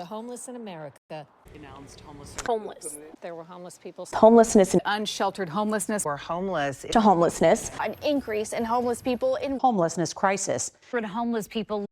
the homeless in America. Announced homelessness. Homeless. There were homeless people. Homelessness. Unsheltered homelessness. Or homeless. To homelessness. An increase in homeless people in Homelessness crisis. For homeless people.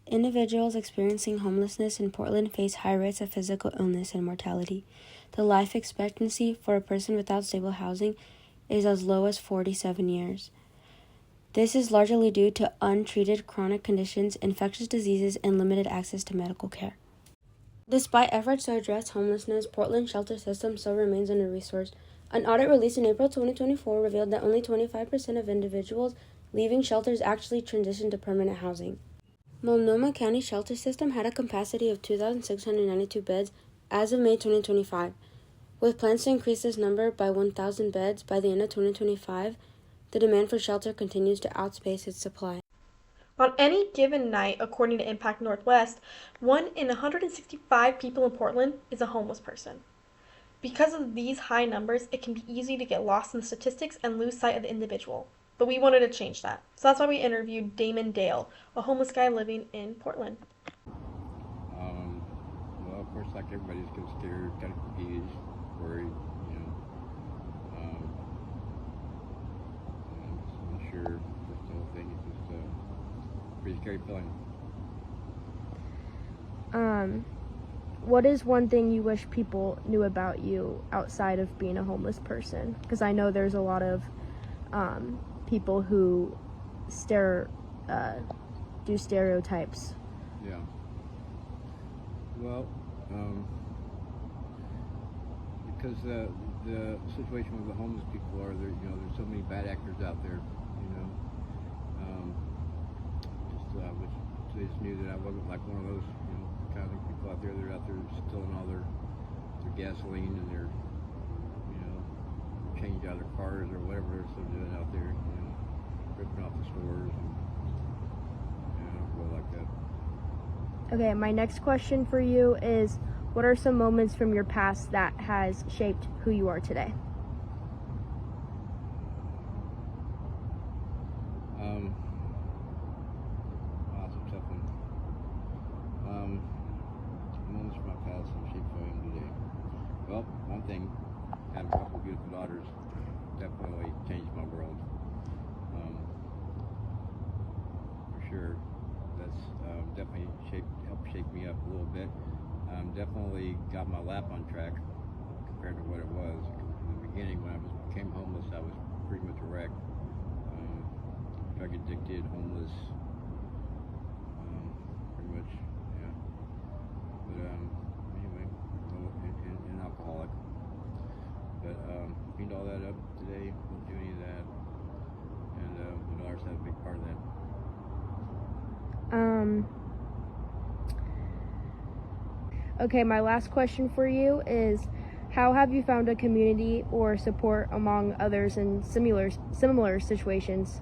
Individuals experiencing homelessness in Portland face high rates of physical illness and mortality. The life expectancy for a person without stable housing is as low as 47 years. This is largely due to untreated chronic conditions, infectious diseases, and limited access to medical care. Despite efforts to address homelessness, Portland's shelter system still remains under-resourced. An audit released in April 2024 revealed that only 25% of individuals leaving shelters actually transitioned to permanent housing. Multnomah County Shelter System had a capacity of 2,692 beds as of May 2025. With plans to increase this number by 1,000 beds by the end of 2025, the demand for shelter continues to outpace its supply. On any given night, according to Impact Northwest, 1 in 165 people in Portland is a homeless person. Because of these high numbers, it can be easy to get lost in the statistics and lose sight of the individual. But we wanted to change that. So that's why we interviewed Damon Dale, a homeless guy living in Portland. Well, of course, like everybody's getting scared, kind of confused, worried, I'm not sure. Just the whole thing is just a pretty scary feeling. What is one thing you wish people knew about you outside of being a homeless person? Because I know there's a lot of people who do stereotypes. Yeah. Well, because the situation with the homeless people are there. There's so many bad actors out there. They just knew that I wasn't like one of those kind of people out there. They're out there stealing all their gasoline and their change out of their cars or whatever they're still doing out there. Ripping off the stores and go like that. Okay, my next question for you is, what are some moments from your past that has shaped who you are today? That's a tough one. Moments from my past that shaped who I am today. Well, one thing, having a couple of beautiful daughters definitely changed my world. For sure, that's definitely helped shape me up a little bit. Definitely got my life on track compared to what it was. In the beginning, when I became homeless, I was pretty much a wreck. Drug addicted, homeless, pretty much, yeah. But anyway, an alcoholic. But cleaned all that up today. Won't do any of that. And the daughters have a big part of that. Okay, my last question for you is, how have you found a community or support among others in similar situations?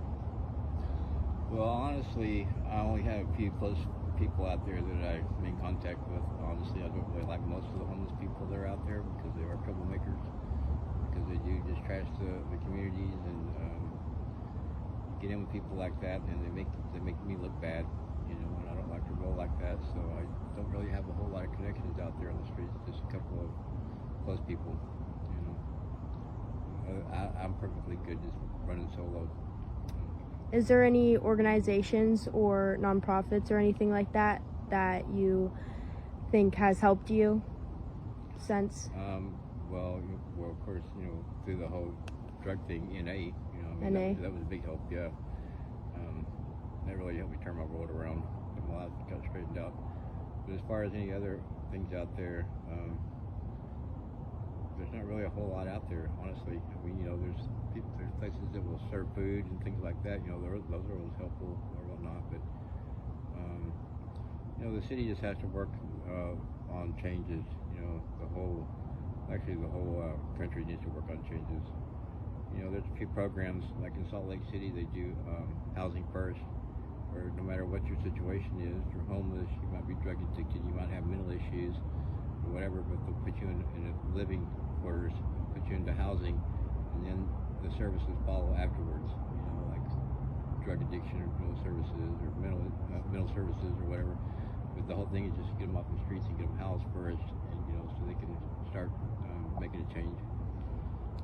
Well, honestly, I only have a few close people out there that I'm in contact with. Honestly, I don't really like most of the homeless people that are out there because they are troublemakers. Because they do just trash the communities and get in with people like that, and they make me look bad, and I don't like to roll like that. So I don't really have a whole lot of connections out there on the streets. Just a couple of close people. I'm perfectly good just running solo. Is there any organizations or nonprofits or anything like that that you think has helped you since? Well, of course, through the whole drug thing, NA, NA. That was a big help, yeah. That really helped me turn my world around, get my life got straightened out. But as far as any other things out there, there's not really a whole lot out there, honestly. I mean, there's places that will serve food and things like that. Those are always helpful or whatnot. But the city just has to work on changes. The whole country needs to work on changes. There's a few programs like in Salt Lake City. They do housing first, where no matter what your situation is, you're homeless, you might be drug addicted, you might have mental issues, or whatever, but they'll put you in a living quarters, put you into housing, and then the services follow afterwards. You know, like drug addiction or services or mental services or whatever. But the whole thing is just get them off the streets and get them housed first, and so they can start making a change.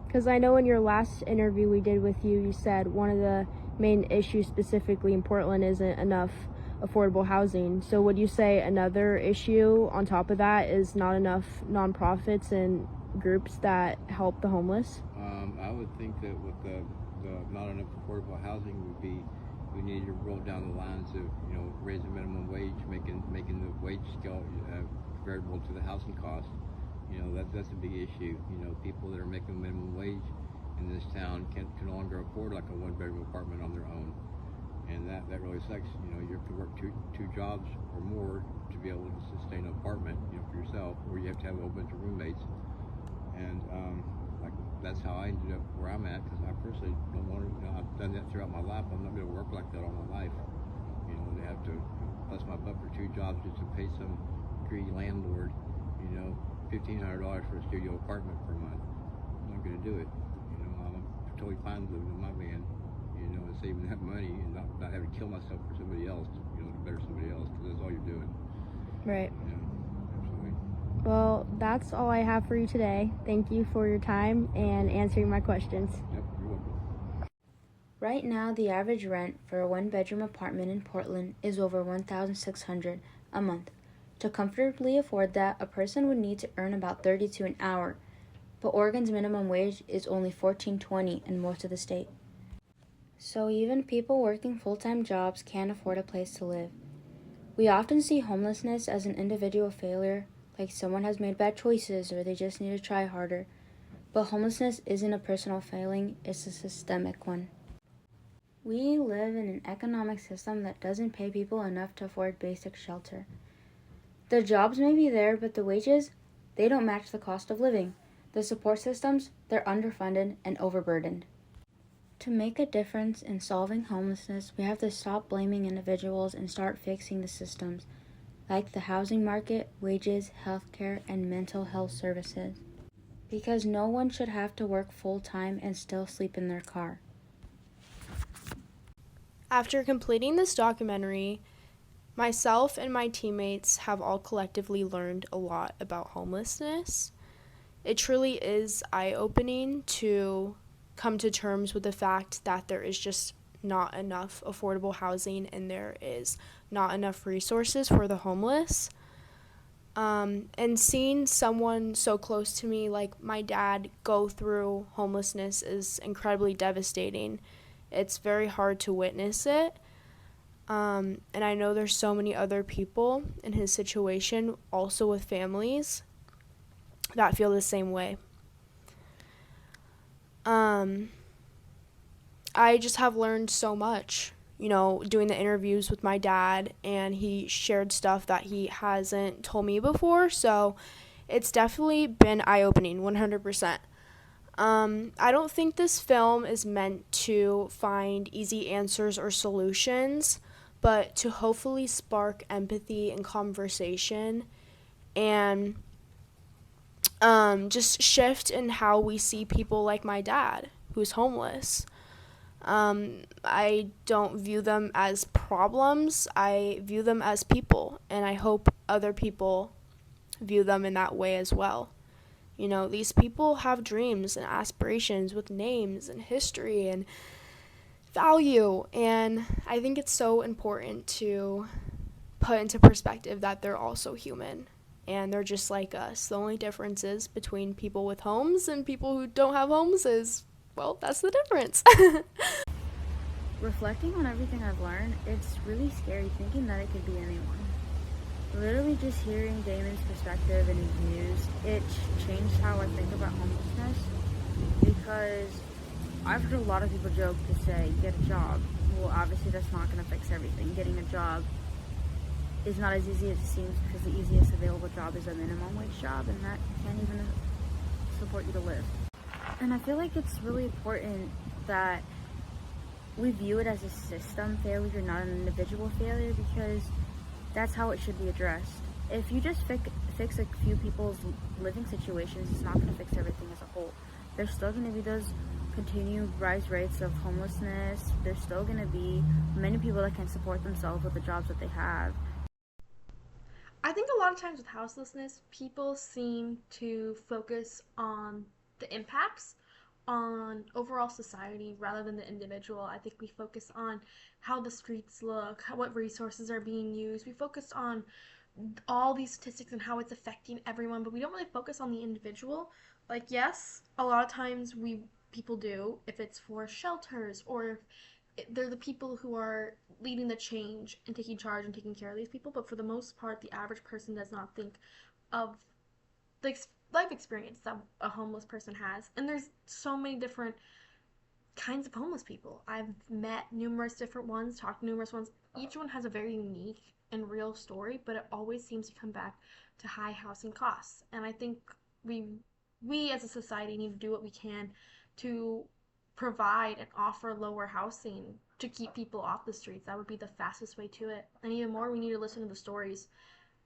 Because I know in your last interview we did with you, you said one of the main issues specifically in Portland isn't enough affordable housing. So would you say another issue on top of that is not enough nonprofits and groups that help the homeless? I would think that with the not enough affordable housing would be, we need to roll down the lines of raising minimum wage, making the wage scale comparable to the housing cost. That's a big issue. People that are making minimum wage in this town can no longer afford like a one-bedroom apartment on their own, and that really sucks. You have to work two jobs or more to be able to sustain an apartment, for yourself, or you have to have a whole bunch of roommates. And that's how I ended up where I'm at, because I personally don't want to. I've done that throughout my life. I'm not going to work like that all my life. To have to bust my butt for two jobs just to pay some greedy landlord, $1,500 for a studio apartment per month. I'm not going to do it. I'm totally fine living in my van, and saving that money and not having to kill myself for somebody else, to better somebody else, because that's all you're doing. Right. Absolutely. Well, that's all I have for you today. Thank you for your time and answering my questions. Yep, you're welcome. Right now, the average rent for a one-bedroom apartment in Portland is over $1,600 a month. To comfortably afford that, a person would need to earn about $32 an hour, but Oregon's minimum wage is only $14.20 in most of the state. So even people working full-time jobs can't afford a place to live. We often see homelessness as an individual failure, like someone has made bad choices or they just need to try harder. But homelessness isn't a personal failing, it's a systemic one. We live in an economic system that doesn't pay people enough to afford basic shelter. The jobs may be there, but the wages, they don't match the cost of living. The support systems, they're underfunded and overburdened. To make a difference in solving homelessness, we have to stop blaming individuals and start fixing the systems, like the housing market, wages, healthcare, and mental health services. Because no one should have to work full-time and still sleep in their car. After completing this documentary, myself and my teammates have all collectively learned a lot about homelessness. It truly is eye-opening to come to terms with the fact that there is just not enough affordable housing and there is not enough resources for the homeless. And seeing someone so close to me, like my dad, go through homelessness is incredibly devastating. It's very hard to witness it. And I know there's so many other people in his situation, also with families, that feel the same way. I just have learned so much, doing the interviews with my dad, and he shared stuff that he hasn't told me before, so it's definitely been eye-opening, 100%. I don't think this film is meant to find easy answers or solutions, but to hopefully spark empathy and conversation and just shift in how we see people like my dad, who's homeless. I don't view them as problems. I view them as people, and I hope other people view them in that way as well. These people have dreams and aspirations with names and history and value, and I think it's so important to put into perspective that they're also human, and they're just like us. The only difference is between people with homes and people who don't have homes is, well, that's the difference. Reflecting on everything I've learned, it's really scary thinking that it could be anyone. Literally just hearing Damon's perspective and his views, it changed how I think about homelessness, because I've heard a lot of people joke to say, get a job. Well, obviously that's not going to fix everything. Getting a job is not as easy as it seems, because the easiest available job is a minimum wage job, and that can't even support you to live. And I feel like it's really important that we view it as a system failure, not an individual failure, because that's how it should be addressed. If you just fix a few people's living situations, it's not going to fix everything as a whole. There's still going to be those continued rise rates of homelessness. There's still going to be many people that can support themselves with the jobs that they have. I think a lot of times with houselessness, people seem to focus on the impacts on overall society rather than the individual. I think we focus on how the streets look, what resources are being used. We focus on all these statistics and how it's affecting everyone, but we don't really focus on the individual. Like, yes, a lot of times people do, if it's for shelters or if they're the people who are leading the change and taking charge and taking care of these people, but for the most part, the average person does not think of the life experience that a homeless person has. And there's so many different kinds of homeless people. I've met numerous different ones, talked to numerous ones. Each one has a very unique and real story, but it always seems to come back to high housing costs. And I think we as a society need to do what we can to provide and offer lower housing to keep people off the streets. That would be the fastest way to it. And even more, we need to listen to the stories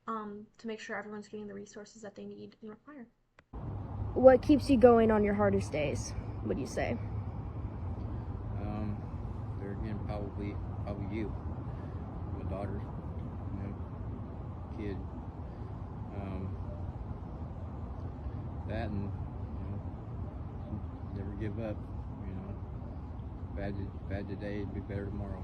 to make sure everyone's getting the resources that they need and require. What keeps you going on your hardest days, would you say? There again, probably you, my daughter, kid. That and never give up. Bad today, it'd be better tomorrow.